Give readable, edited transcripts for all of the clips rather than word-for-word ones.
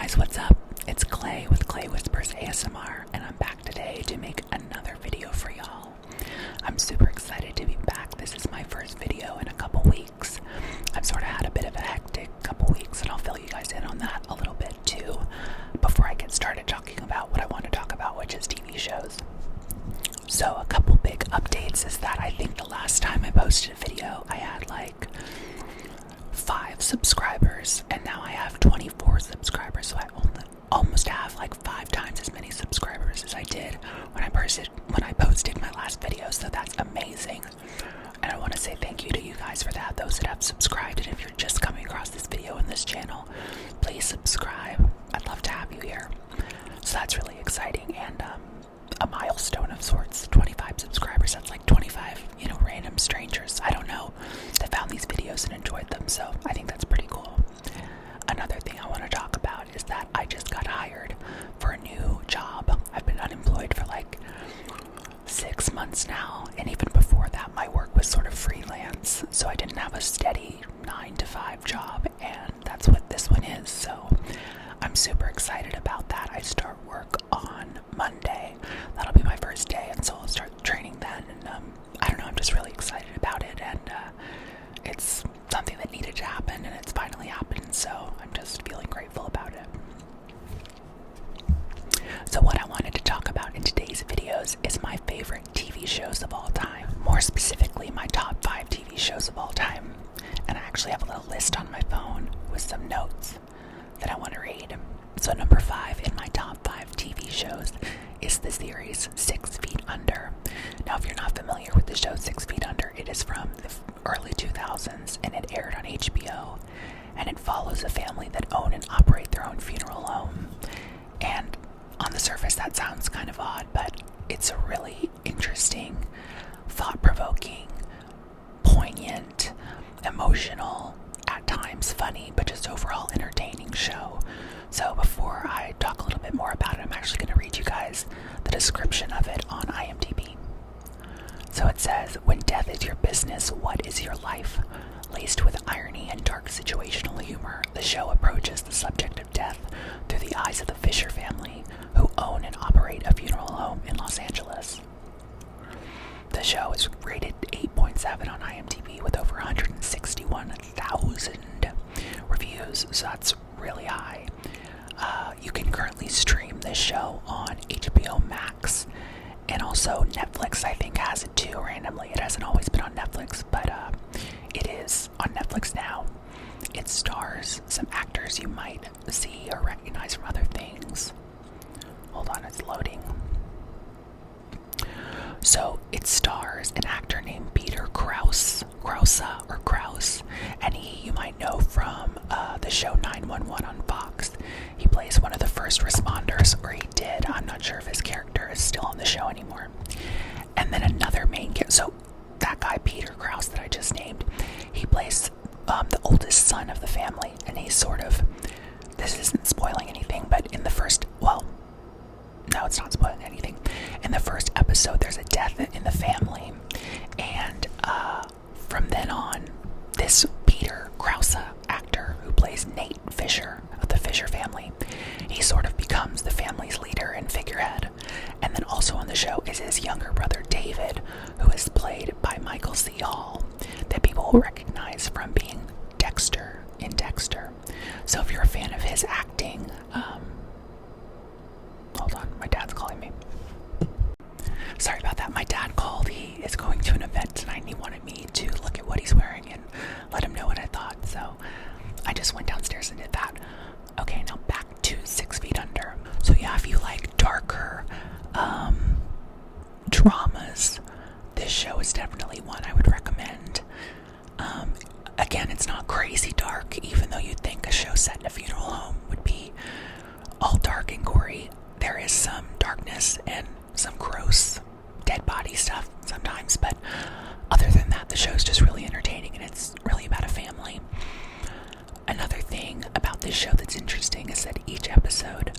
guys, what's up? It's Clay with Clay Whispers ASMR, and I'm back today to make another video for y'all. I'm super excited to be back. This is my first video in a couple weeks. I've sort of had a bit of a hectic couple weeks, and I'll fill you guys in on that a little bit too before I get started talking about what I want to talk about, which is TV shows. So a couple big updates is that I think the last time I posted a video, I had like 5 subscribers, and now I have 24 subscribers, so I almost have like 5 times as many subscribers as I did when I posted my last video, so that's amazing. And I want to say thank you to you guys for that, those that have subscribed, and if you're just coming across this video in this channel, please subscribe. I'd love to have you here. So that's really exciting, and a milestone of sorts. 25 subscribers, that's like 25, random strangers, I don't know, that found these videos and enjoyed them, so I think that's pretty cool. Another thing I want to talk about is that I just got hired for a new job. I've been unemployed for like 6 months now, and even before that my work was sort of freelance, so I didn't have a steady 9-to-5 job, and that's what this one is, so I'm super excited about that. I start work on Monday. That'll be my first day, and so I'll start training then, and I don't know, I'm just really excited about it, and it's something that needed to happen, and it's finally happened, so I'm just feeling grateful about it. So what I wanted to talk about in today's videos is my favorite TV shows of all time, more specifically my top 5 TV shows of all time, and I actually have a little list on my phone with some notes that I want to read. So number 5 in my top 5 TV shows is the series 6 Feet Under. Now, if you're not familiar with the show 6 Feet Under, it is from the early 2000s, and it aired on HBO, and it follows a family that own and operate their own funeral home. And on the surface that sounds kind of odd, but it's a really interesting, thought-provoking, poignant, emotional, at times funny, but just overall entertaining show. So before I talk a little bit more about it, I'm actually going to read you guys the description of it on IMDb. So it says, "When death is your business, what is your life? Laced with irony and dark situational humor, the show approaches the subject of death through the eyes of the Fisher family, who own and operate a funeral home in Los Angeles." The show is rated 8.7 on IMDb with over 161,000 reviews, so that's really high. You can currently stream this show on HBO Max, and also Netflix, I think, has it too randomly. It hasn't always been on Netflix, but it is on Netflix now. It stars some actors you might see or recognize from other things. Hold on, it's loading. So it stars an actor named Peter Krause, and you might know from the show 911 on Fox. He plays one of the first responders, or he did. I'm not sure if his character is still on the show anymore. And then another main character, so that guy Peter Krause that I just named, he plays the oldest son of the family, and he's sort of, this isn't spoiling anything, but in the first, no, it's not spoiling anything. In the first episode, there's a death in the family, and from then on, this Peter Krause actor, who plays Nate Fisher of the Fisher family, he sort of becomes the family's leader and figurehead. And then also on the show is his younger brother David, who is played by Michael C. Hall, that people will recognize from being Dexter in Dexter. So if you're a fan of his acting, hold on, my dad's calling me. Sorry about that. My dad called. He is going to an event tonight, and he wanted me to look at what he's wearing and let him know what I thought. So I just went downstairs and did that. Okay, now back to 6 Feet Under. So yeah, if you like darker dramas, this show is definitely one I would recommend. Again, it's not crazy dark, even though you'd think a show set in a funeral home would be all dark and gory. There is some darkness and some gross dead body stuff sometimes, but other than that, the show's just really entertaining, and it's really about a family. Another thing about this show that's interesting is that each episode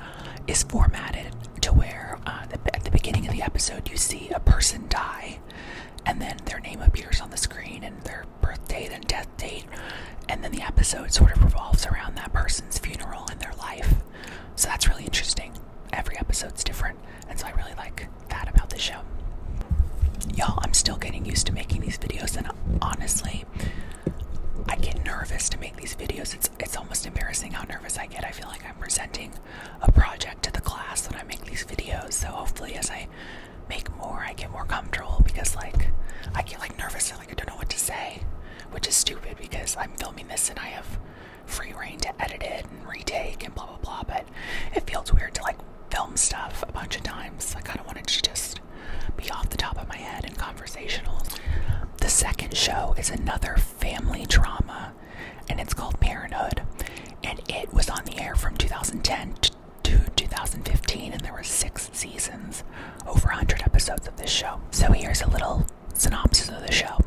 is formatted to where at the beginning of the episode you see a person die, and then their name appears on the screen and their birth date and death date, and then the episode sort of revolves around that person's funeral and their life. episode's different, and so I really like that about the show. Y'all, I'm still getting used to making these videos, and honestly, I get nervous to make these videos. It's almost embarrassing how nervous I get. I feel like I'm presenting a project to the class when I make these videos. So hopefully as I make more, I get more comfortable, because I get nervous and I don't know what to say, which is stupid because I'm filming this and I have free reign to edit it and retake and blah blah blah, but it feels weird to film stuff a bunch of times. I kind of wanted to just be off the top of my head and conversational. The second show is another family drama, and it's called Parenthood, and it was on the air from 2010 to 2015, and there were 6 seasons, over 100 episodes of this show. So here's a little synopsis of the show.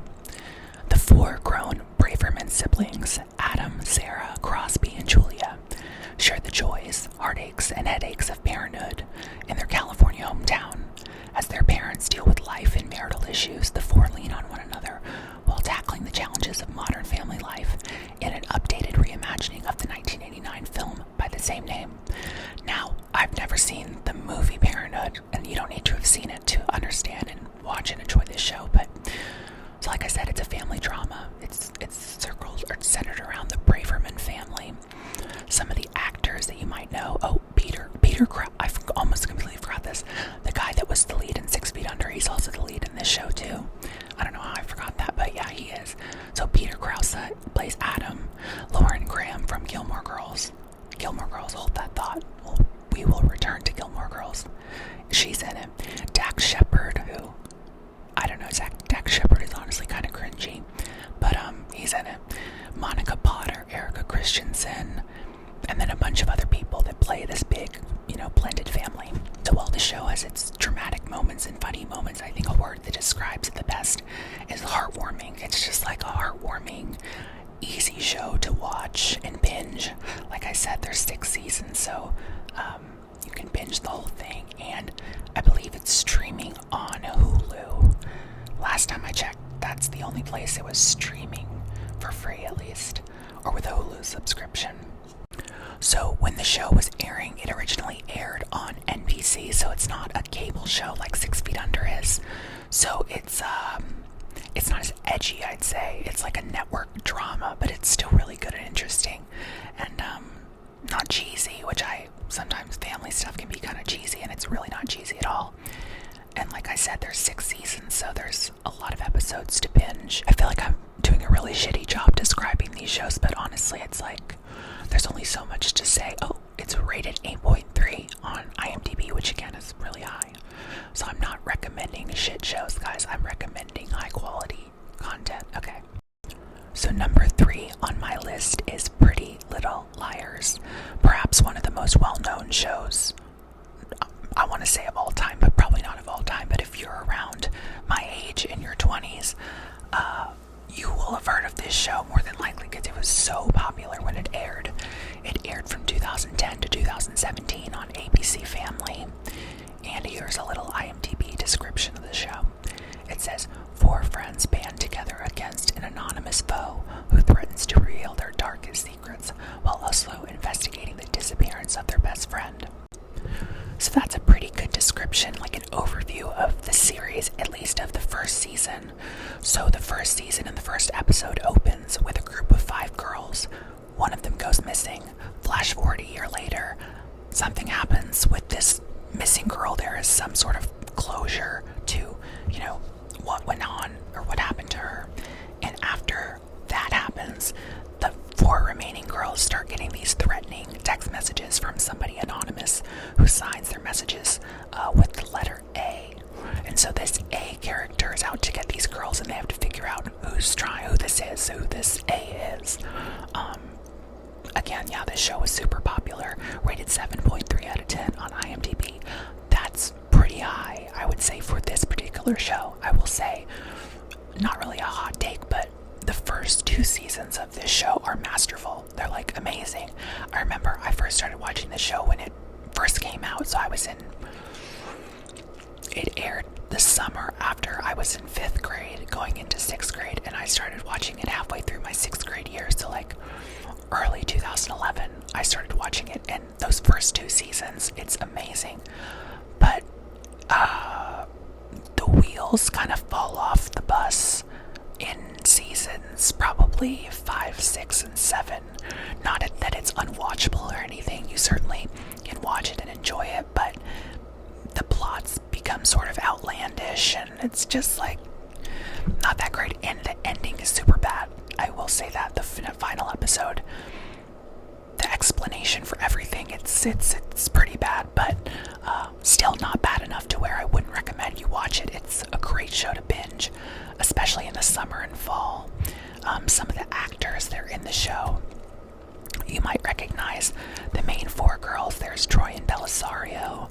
The 4 grown Braverman siblings, Adam, Sarah, Crosby, and Julia, share the joys, heartaches, and headaches of parenthood in their California hometown. As their parents deal with life and marital issues, the 4 lean on one another while tackling the challenges of modern family life in an updated reimagining of the 1989 film by the same name. Now, I've never seen the movie Parenthood, and you don't need to have seen it to understand and watch and enjoy this show, but so like I said, it's a family drama. It's centered around the Braverman family. Some of the actors that you might know. Oh, Peter I almost completely forgot this. The guy that was the lead in 6 Feet Under, he's also the lead in this show too. I don't know how I forgot that, but yeah, he is. So Peter Krause plays Adam. Lauren Graham from Gilmore Girls, hold that thought. We will return to Gilmore Girls. She's in it. Dax Shepard, who I don't know, Dax Shepard is honestly kind of cringy, but he's in it. Monica Potter, Erica Christensen, and then a bunch of other people that play this big, blended family. So while the show has its dramatic moments and funny moments, I think a word that describes it the best is heartwarming. It's just like a heartwarming, easy show to watch and binge. Like I said, there's 6 seasons, so you can binge the whole thing, and I believe it's streaming on Hulu. Last time I checked, that's the only place it was streaming for free, at least, or with a Hulu subscription. So when the show was airing, it originally aired on NBC, so it's not a cable show like 6 Feet Under is. So it's not as edgy, I'd say. It's like a network drama, but it's still really good and interesting, and not cheesy, which sometimes family stuff can be kind of cheesy, and it's really not cheesy at all. And like I said, there's 6 seasons, so there's a lot of episodes to binge. I feel like I'm doing a really shitty job describing these shows, but honestly, it's there's only so much to say. Oh, it's rated 8.3 on IMDb, which again is really high. So I'm not recommending shit shows, guys. I'm recommending high quality content. Okay. So number 3 on my list is Pretty Little Liars. Perhaps one of the most well-known shows, I want to say of all time, but probably not of all time. But if you're around my age in your 20s, you will have heard of this show more than likely because it was so popular when it aired. It aired from 2010 to 2017 on ABC Family. And here's a little IMDb description of the show. It says, 4 friends band together against an anonymous foe who threatens to reveal their darkest secrets while also investigating the disappearance of their best friend. So that's a pretty good description, like an overview of the series, at least of the first season. So the first season and the first episode opens with a group of 5 girls. One of them goes missing. Flash forward a year later, something happens with this missing girl. There is some sort of closure to, what went on or what happened to her. And after that happens, the 4 remaining girls start getting these threatening text messages from somebody anonymous who signs their messages with the letter A. And so this A character is out to get these girls, and they have to figure out who this A is. Again, yeah, this show was super popular, rated 7.3 out of 10 on IMDb. That's pretty high, I would say, for this particular show. I will say, not really a hot take, but the first 2 seasons of this show are masterful. They're amazing. I remember I first started watching the show when it first came out, so it aired the summer after I was in 5th grade going into 6th grade, and I started watching it halfway through my 6th grade year, so early 2011 I started watching it, and those first 2 seasons, it's amazing. probably 5, 6, and 7. Not that it's unwatchable or anything. You certainly can watch it and enjoy it, but the plots become sort of outlandish, and it's just like not that great. And the ending is super bad. I will say that the final episode, the explanation for everything, it's pretty bad, but still not bad enough to where I wouldn't recommend you watch it. It's a great show to binge, especially in the summer and fall. Some of the actors that are in the show, you might recognize the main 4 girls. There's Troy Belisario.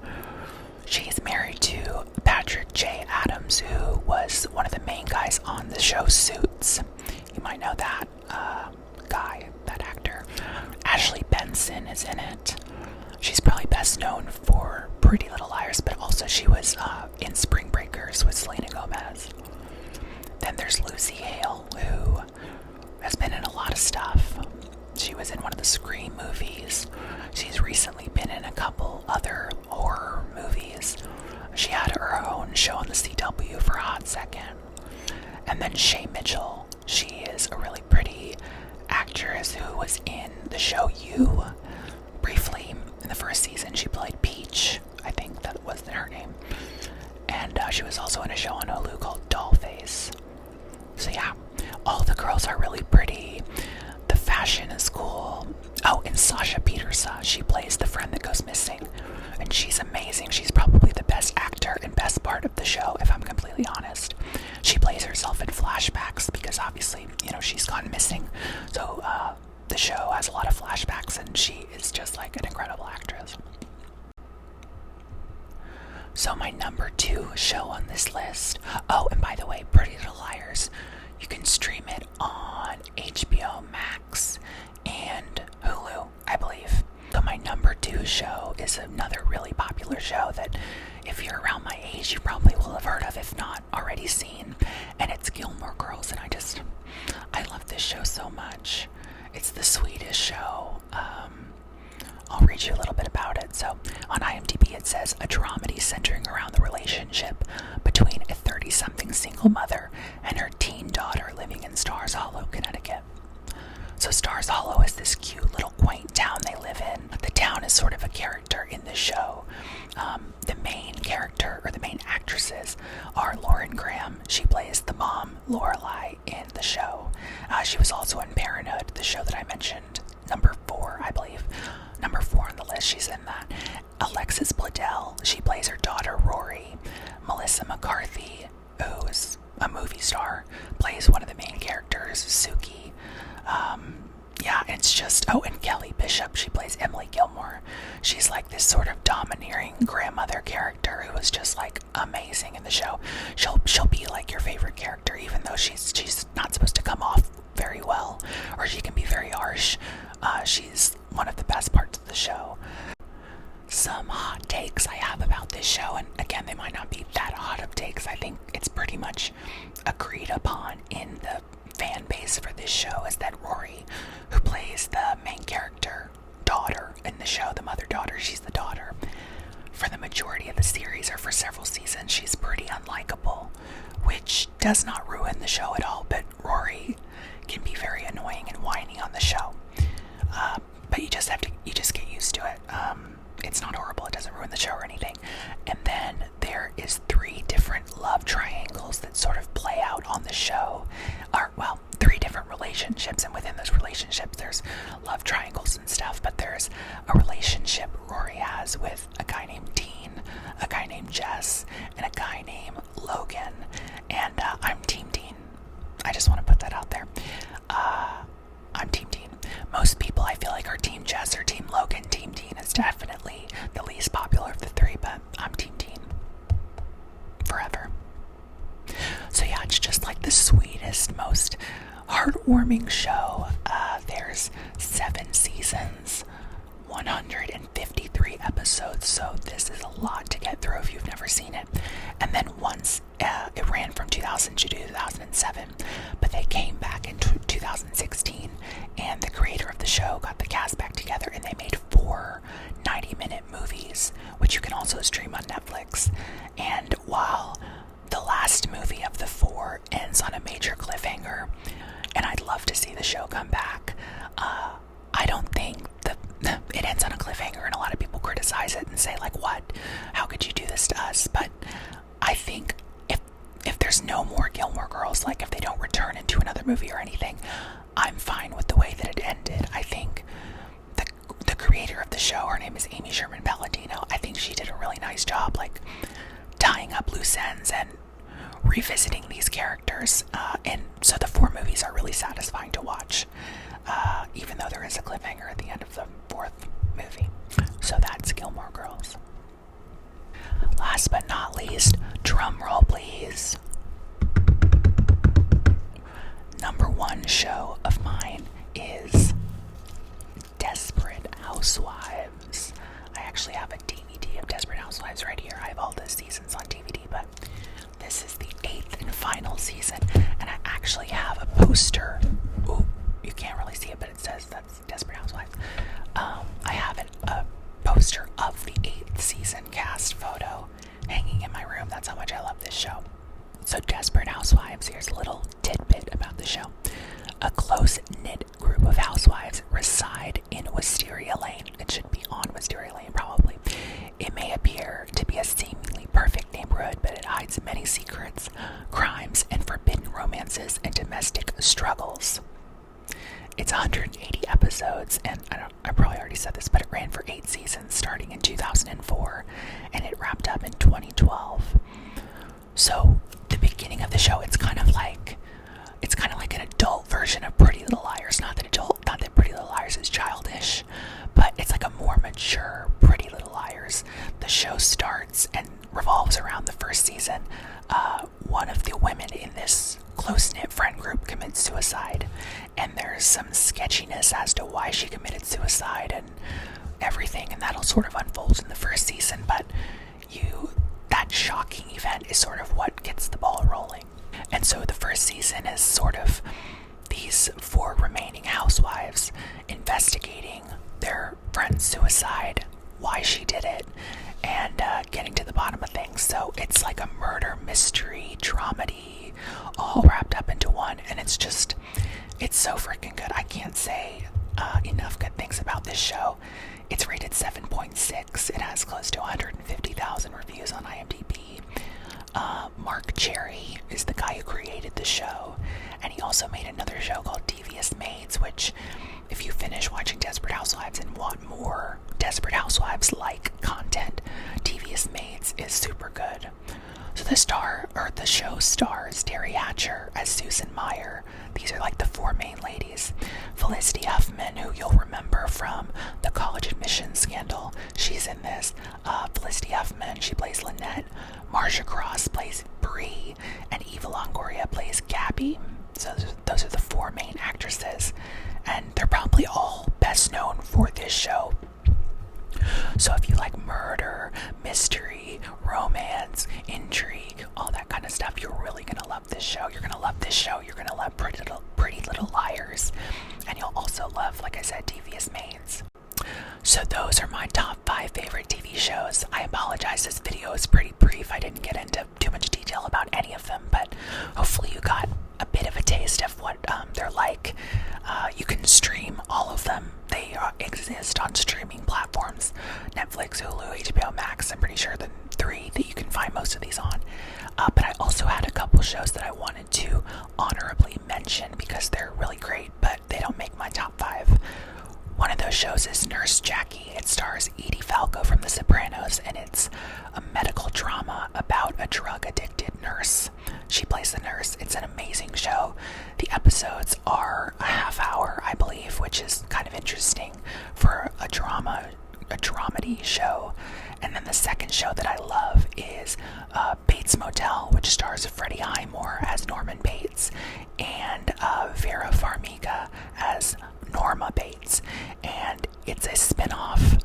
She's married to Patrick J. Adams, who was one of the main guys on the show Suits. You might know that guy, that actor. Ashley Benson is in it. She's probably best known for Pretty Little Liars, but also she was in Spring Breakers with Selena Gomez. Then there's Lucy Hale, who has been in a lot of stuff. She was in one of the Scream movies. She's recently been in a couple other horror movies. She had her own show on the CW for a hot second. And then Shay Mitchell. She is a really pretty actress who was in the show You. Briefly, in the first season, she played Peach. I think that was her name. And she was also in a show on Hulu called Dollface. So yeah, all the girls are really pretty. The fashion is cool. Oh, and Sasha Petersa, she plays the friend that goes missing. And she's amazing. She's probably the best actor and best part of the show, if I'm completely honest. She plays herself in flashbacks because obviously, she's gone missing. So the show has a lot of flashbacks, and she is just like an incredible actress. So my number 2 show on this list. Oh, and by the way, Pretty Little Liars, you can stream it on HBO Max and Hulu, I believe. So my number 2 show is another really popular show that if you're around my age, you probably will have heard of, if not already seen. And it's Gilmore Girls, and I love this show so much. It's the sweetest show. I'll read you a little bit about it. So on IMDb it says, a dramedy centering around the relationship between a 30-something single mother and her teen daughter living in Stars Hollow, Connecticut. So Stars Hollow is this cute little quaint town they live in. The town is sort of a character in the show. The main character, or the main actresses, are Lauren Graham. She plays the mom, Lorelai, in the show. She was also in Parenthood, the show that I mentioned, number 4, I believe. Number 4 on the list, she's in that. Alexis Bledel, she plays her daughter, Rory. Melissa McCarthy, who's a movie star, plays one of the main characters, Suki. It's just, and Kelly Bishop, she plays Emily Gilmore. She's like this sort of domineering grandmother character who is just like amazing in the show. She'll be like your favorite character, even though she's not supposed to come off very well, or she can be very harsh. She's one of the best parts of the show. Some hot takes I have about this show, and again, they might not be that hot of takes. I think it's pretty much agreed upon in the fan base for this show, is that Rory, who plays the main character daughter in the show, the mother-daughter, she's the daughter, for the majority of the series, or for several seasons, she's pretty unlikable, which does not ruin the show at all, but Rory can be very annoying and whiny on the show. But you just get used to it. It's not horrible, it doesn't ruin the show or anything. And then there is 3 different love triangles that sort of play out on the show. 3 different relationships, and within those relationships there's love triangles and stuff, but there's a relationship Rory has with a guy named Dean, a guy named Jess, and a guy named Logan. And I'm Team Dean. I just want to put that out there. I'm Team Dean. Most people, I feel like, are Team Jess or Team Logan. Team Dean is definitely the least popular of the 3, but I'm Team Dean. Forever. So yeah, it's just like the sweetest, most heartwarming show. There's 7 seasons, 153 episodes, so this is a lot to get through if you've never seen it. And then once, it ran from 2000 to 2007, but they came back in 2016, and the creator of the show got the cast back together, and they made 4 90-minute movies, which you can also stream on Netflix. And while the last movie of the 4 ends on a major cliffhanger, and I'd love to see the criticize it and say, like, what? How could you do this to us? But I think if there's no more Gilmore Girls, like if they don't return into another movie or anything, I'm fine with the way that it ended. I think the creator of the show, her name is Amy Sherman Palladino, I think she did a really nice job, like, tying up loose ends and revisiting these characters. And so the 4 movies are really satisfying to watch, even though there is a cliffhanger at the end of the 4th movie. So that's Gilmore Girls. Last but not least, drum roll please. Number 1 show of mine is Desperate Housewives. I actually have a DVD of Desperate Housewives right here. I have all the seasons on DVD, but this is the 8th and final season, and I actually have a poster. Ooh, you can't really see it, but it says that's Desperate Housewives. I have a poster of the 8th season cast photo hanging in my room. That's how much I love this show. So Desperate Housewives, here's a little tidbit about the show. A close-knit group of housewives reside in Wisteria Lane. It should be on Wisteria Lane, probably. It may appear to be a seemingly perfect neighborhood, but it hides many secrets, crimes, and forbidden romances and domestic struggles. It's 180 episodes, and I probably already said this, but it ran for 8 seasons starting in 2004, and it wrapped up in 2012. So the beginning of the show, it's kind of like an adult version of Pretty Little Liars. Not that Pretty Little Liars is childish, but it's like a more mature Pretty Little Liars. The show starts and revolves around the first season. One of the women in this close-knit friend group commits suicide, and there's some sketchiness as to why she committed suicide and everything, and that'll sort of unfold in the first season, but that shocking event is sort of what gets the ball rolling. And so the first season is sort of these 4 remaining housewives investigating their friend's suicide, why she did it, and getting to the bottom of things. So it's like a murder mystery dramedy all wrapped up into one, and it's so freaking good. I can't say enough good things about this show. It's rated 7.6. It has close to 150,000 reviews on IMDb. Mark Cherry is the guy who created the show, and he also made another show called Devious Maids, which, if you finish watching Desperate Housewives and want more Desperate Housewives-like content, Devious Maids is super good. So the show stars Terry Hatcher as Susan Meyer. These are like the 4 main ladies. Felicity Huffman, who you'll remember from the college admissions scandal, she's in this. Felicity Huffman, she plays Lynette. Marcia Cross plays Bree, and Eva Longoria plays Gabby. So those are the 4 main actresses, and they're probably all best known for this show. So if you like murder, mystery, romance, intrigue, all that kind of stuff, you're really going to love this show. You're going to love this show. You're going to love Pretty Little Liars. And you'll also love, like I said, Devious Maids. So those are my top 5 favorite TV shows. I apologize, this video is pretty brief. I didn't get into too much detail about any of them, but hopefully you got a bit of a taste of what they're like. You can stream all of them. They exist on streaming platforms: Netflix, Hulu, HBO Max. I'm pretty sure the 3 that you can find most of these on. But I also had a couple shows that I wanted to honorably mention because they're really great, but they don't make my top 5. One of those shows is Nurse Jackie. It stars Edie Falco from The Sopranos, and it's a medical drama about a drug-addicted nurse. She plays the nurse. It's an amazing show. The episodes are a half hour, I believe, which is kind of interesting for a dramedy show. And then the second show that I love is Bates Motel, which stars Freddie Highmore as Norman Bates and Vera Farmiga as Norma Bates. And it's a spin-off,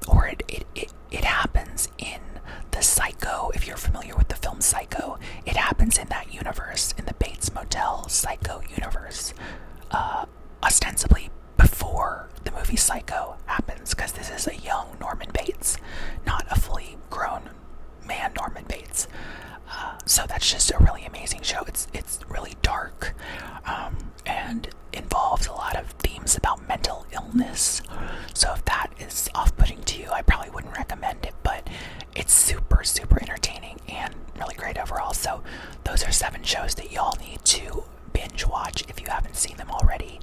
or it happens in the Psycho. If you're familiar with the film Psycho, it happens in that universe, in the Bates Motel Psycho universe, ostensibly before the movie Psycho happens, because this is a young Norman Bates, not a fully grown man Norman Bates. So that's just a really amazing show. It's really dark, and involves a lot of themes about mental illness. So if that is off-putting to you, I probably wouldn't recommend those are 7 shows that y'all need to binge watch if you haven't seen them already.